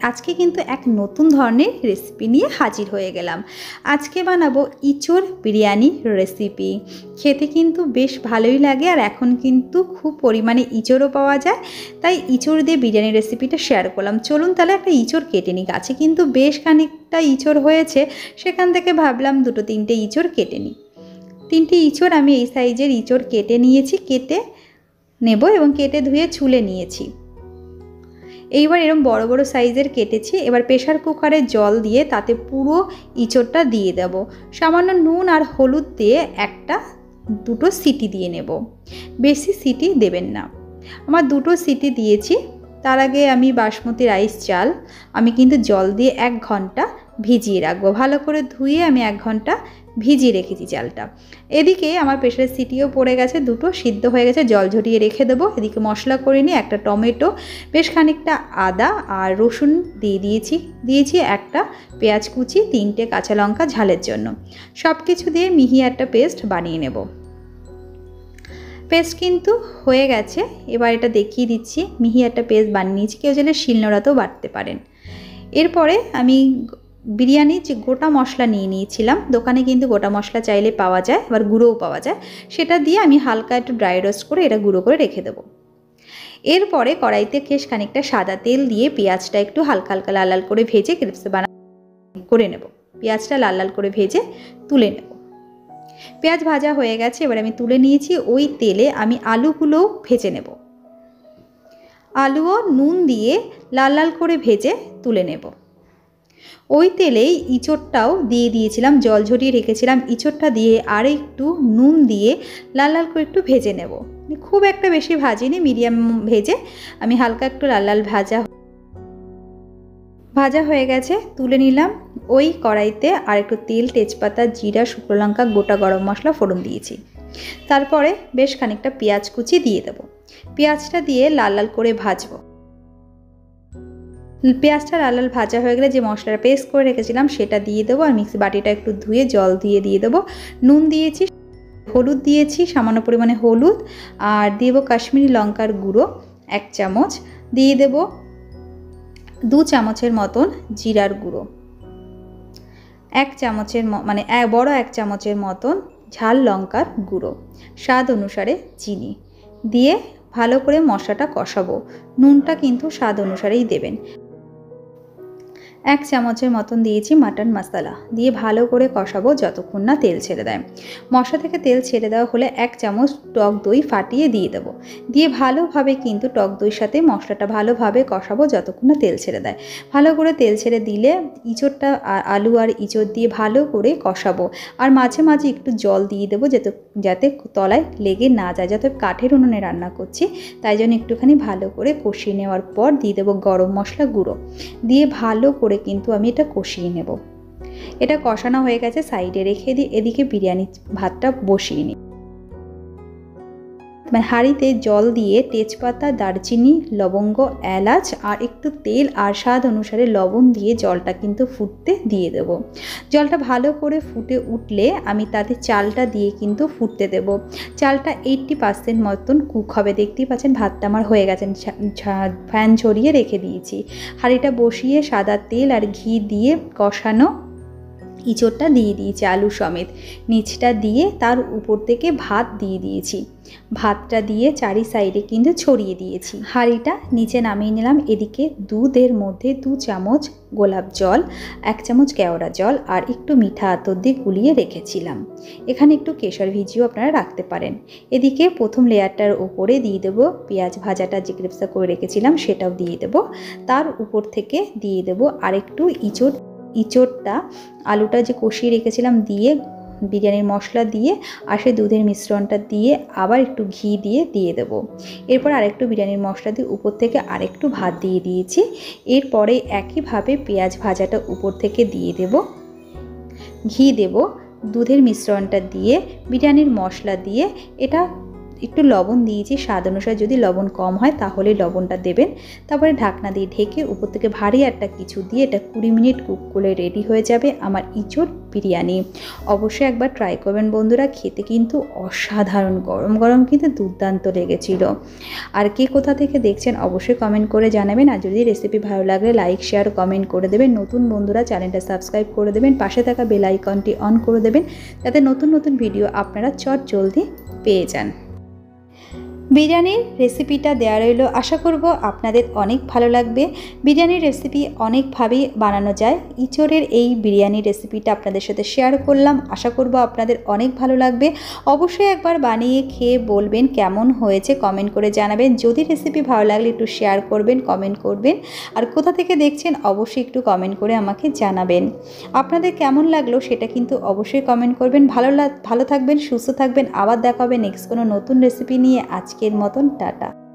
আজকে কিন্তু এক নতুন ধরনের রেসিপি নিয়ে হাজির হয়ে গেলাম। আজকে বানাবো ইঁচড় বিরিয়ানি রেসিপি। খেতে কিন্তু বেশ ভালোই লাগে, আর এখন কিন্তু খুব পরিমাণে ইঁচড়ও পাওয়া যায়, তাই ইঁচড় দিয়ে বিরিয়ানি রেসিপিটা শেয়ার করলাম। চলুন তাহলে একটা ইঁচড় কেটে নিই। গাছে কিন্তু বেশ খানিকটা ইঁচড় হয়েছে, সেখান থেকে ভাবলাম দুটো তিনটে ইঁচড় কেটে নিই। তিনটে ইঁচড় আমি এই সাইজের ইঁচড় কেটে নিয়েছি, কেটে নেব এবং কেটে ধুয়ে ছুলে নিয়েছি। এইবার এরকম বড় বড় সাইজের কেটেছি। এবার প্রেশার কুকারে জল দিয়ে তাতে পুরো ইঁচড়টা দিয়ে দেব। সামান্য নুন আর হলুদ দিয়ে দুটো সিটি দিয়ে নেব। বেশি সিটি দেবেন না। আমার দুটো সিটি দিয়েছি। তার আগে আমি বাসমতি রাইস চাল আমি কিন্তু জল দিয়ে 1 ঘন্টা ভিজিয়ে রাখবো। ভালো করে ধুয়ে আমি 1 ঘন্টা ভিজিয়ে রেখেছি চালটা। এদিকে আমার প্রেশারের সিটিও পড়ে গেছে, দুটো সিদ্ধ হয়ে গেছে, জল ঝরিয়ে রেখে দেবো। এদিকে মশলা করে নিয়ে একটা টমেটো, বেশ খানিকটা আদা আর রসুন দিয়েছি একটা পেঁয়াজ কুচি, 3টে কাঁচা লঙ্কা ঝালের জন্য। সব কিছু দিয়ে মিহি একটা পেস্ট বানিয়ে নেব। পেস্ট কিন্তু হয়ে গেছে। এবার এটা দেখিয়ে দিচ্ছি, মিহি একটা পেস্ট বানিয়ে নিয়েছি। কেউ চাইলে শিলনোড়াতেও বাটতে পারেন। এরপরে আমি বিরিয়ানির যে গোটা মশলা নিয়ে নিয়েছিলাম, দোকানে কিন্তু গোটা মশলা চাইলে পাওয়া যায়, আবার গুঁড়োও পাওয়া যায়, সেটা দিয়ে আমি হালকা একটু ড্রাই রোস্ট করে এটা গুঁড়ো করে রেখে দেবো। এরপরে কড়াইতে বেশ খানিকটা সাদা তেল দিয়ে পেঁয়াজটা একটু হালকা হালকা লাল লাল করে ভেজে ক্রিস্পি করে নেব। পেঁয়াজটা লাল লাল করে ভেজে তুলে নেব। পেঁয়াজ ভাজা হয়ে গেছে, এবার আমি তুলে নিয়েছি। ওই তেলে আমি আলুগুলোও ভেজে নেব। আলুও নুন দিয়ে লাল লাল করে ভেজে তুলে নেব। ওই তেলেই ইঁচড়টাও দিয়ে দিয়েছিলাম, জল ঝরিয়ে রেখেছিলাম। ইঁচড়টা দিয়ে আর একটু নুন দিয়ে লাল লাল করে একটু ভেজে নেব। খুব একটা বেশি ভাজিনি, মিডিয়াম ভেজে আমি হালকা একটু লাল লাল ভাজা হয়ে গেছে, তুলে নিলাম। ওই কড়াইতে আর একটু তেল, তেজপাতা, জিরা, শুকনো লঙ্কা, গোটা গরম মশলা ফোড়ন দিয়েছি। তারপরে বেশ খানিকটা পেঁয়াজ কুচি দিয়ে দেবো। পেঁয়াজটা দিয়ে লাল লাল করে ভাজবো। পেঁয়াজটা লাল লাল ভাজা হয়ে গেলে যে মশলাটা পেস্ট করে রেখেছিলাম সেটা দিয়ে দেবো, আর মিক্সি বাটিটা একটু ধুয়ে জল দিয়ে দেবো। নুন দিয়েছি, হলুদ দিয়েছি, সামান্য পরিমাণে হলুদ, আর দিয়ে দেবো কাশ্মীরি লঙ্কার গুঁড়ো 1 চামচ, দিয়ে দেবো 2 চামচের মতন জিরার গুঁড়ো, 1 চামচের বড় 1 চামচের মতন ঝাল লঙ্কার গুঁড়ো, স্বাদ অনুসারে চিনি দিয়ে ভালো করে মশলাটা কষাবো। নুনটা কিন্তু স্বাদ অনুসারেই দেবেন। 1 চামচের মতন দিয়েছি মাটন মশলা, দিয়ে ভালো করে কষাবো যতক্ষণ না তেল ছেড়ে দেয়। মশলা থেকে তেল ছেড়ে দেওয়া হলে 1 চামচ টক দই ফাটিয়ে দিয়ে দেবো। দিয়ে ভালোভাবে কিন্তু টক দইয়ের সাথে মশলাটা ভালোভাবে কষাবো যতক্ষণ না তেল ছেড়ে দেয়। ভালো করে তেল ছেড়ে দিলে ইঁচড়টা আলু আর ইঁচড় দিয়ে ভালো করে কষাবো। আর মাঝে মাঝে একটু জল দিয়ে দেবো যাতে তলায় লেগে না যায়, যাতে কাঠের উনুনে রান্না করছি, তাই জন্য একটুখানি ভালো করে কষিয়ে নেওয়ার পর দিয়ে দেবো গরম মশলা গুঁড়ো, দিয়ে ভালো করে কিন্তু আমি এটা কষিয়ে নেব। এটা কষানো হয়ে গেছে, সাইডে রেখে দিই। এদিকে বিরিয়ানি ভাতটা বসিয়ে নিই। হাঁড়িতে জল দিয়ে তেজপাতা, দারচিনি, লবঙ্গ, এলাচ আর একটু তেল আর স্বাদ অনুসারে লবণ দিয়ে জলটা কিন্তু ফুটতে দিয়ে দেব। জলটা ভালো করে ফুটে উঠলে আমি তাতে চালটা দিয়ে কিন্তু ফুটতে দেব। চালটা 80% মতন কুক হবে। দেখতেই পাচ্ছেন ভাতটা আমার হয়ে গেছে, ফ্যান ঝরিয়ে রেখে দিয়েছি। হাঁড়িটা বসিয়ে সাদা তেল আর ঘি দিয়ে কষানো ইঁচড়টা দিয়ে দিয়েছি আলু সমেত, নিচটা দিয়ে তার উপর থেকে ভাত দিয়ে দিয়েছি। ভাতটা দিয়ে চারি সাইডে কিন্তু ছড়িয়ে দিয়েছি। হাঁড়িটা নিচে নামিয়ে নিলাম। এদিকে দুধের মধ্যে 2 চামচ গোলাপ জল, 1 চামচ কেওড়া জল আর একটু মিঠা আতর দিয়ে গুলিয়ে রেখেছিলাম। এখানে একটু কেশর ভিজিও আপনারা রাখতে পারেন। এদিকে প্রথম লেয়ারটার উপরে দিয়ে দেবো পেঁয়াজ ভাজাটা যে ক্রিস্পি করে রেখেছিলাম সেটাও দিয়ে দেবো। তার উপর থেকে দিয়ে দেবো আরেকটু ইঁচড়টা, আলুটা যে কষিয়ে রেখেছিলাম দিয়ে, বিরিয়ানির মশলা দিয়ে আর সেই দুধের মিশ্রণটা দিয়ে আবার একটু ঘি দিয়ে দেবো। এরপর আরেকটু বিরিয়ানির মশলা দিয়ে উপর থেকে আরেকটু ভাত দিয়ে দিয়েছি। এরপরে একইভাবে পেঁয়াজ ভাজাটা উপর থেকে দিয়ে দেব, ঘি দেব, দুধের মিশ্রণটা দিয়ে, বিরিয়ানির মশলা দিয়ে এটা একটু লবণ দিয়েছি স্বাদ অনুসারে, যদি লবণ কম হয় তাহলে লবণটা দেবেন। তারপরে ঢাকনা দিয়ে ঢেকে উপর থেকে ভারী একটা কিছু দিয়ে এটা 20 মিনিট কুক করে রেডি হয়ে যাবে আমার ইঁচড় বিরিয়ানি। অবশ্যই একবার ট্রাই করবেন বন্ধুরা, খেতে কিন্তু অসাধারণ, গরম গরম কিন্তু দুর্দান্ত লেগেছিল। আর কে কোথা থেকে দেখছেন অবশ্যই কমেন্ট করে জানাবেন। আর যদি রেসিপি ভালো লাগলে লাইক শেয়ার কমেন্ট করে দেবেন। নতুন বন্ধুরা চ্যানেলটা সাবস্ক্রাইব করে দেবেন, পাশে থাকা বেল আইকনটি অন করে দেবেন যাতে নতুন নতুন ভিডিও আপনারা চট জলদি পেয়ে যান। বিরিয়ানির রেসিপিটা দেওয়া রইল, আশা করব আপনাদের অনেক ভালো লাগবে। বিরিয়ানির রেসিপি অনেকভাবেই বানানো যায়, ইঁচড়ের এই বিরিয়ানির রেসিপিটা আপনাদের সাথে শেয়ার করলাম, আশা করব আপনাদের অনেক ভালো লাগবে। অবশ্যই একবার বানিয়ে খেয়ে বলবেন কেমন হয়েছে, কমেন্ট করে জানাবেন। যদি রেসিপি ভালো লাগলে একটু শেয়ার করবেন, কমেন্ট করবেন। আর কোথা থেকে দেখছেন অবশ্যই একটু কমেন্ট করে আমাকে জানাবেন আপনাদের কেমন লাগলো সেটা কিন্তু অবশ্যই কমেন্ট করবেন। ভালো থাকবেন, সুস্থ থাকবেন, আবার দেখা হবে নেক্সট কোনো নতুন রেসিপি নিয়ে। আজকের মতন টাটা।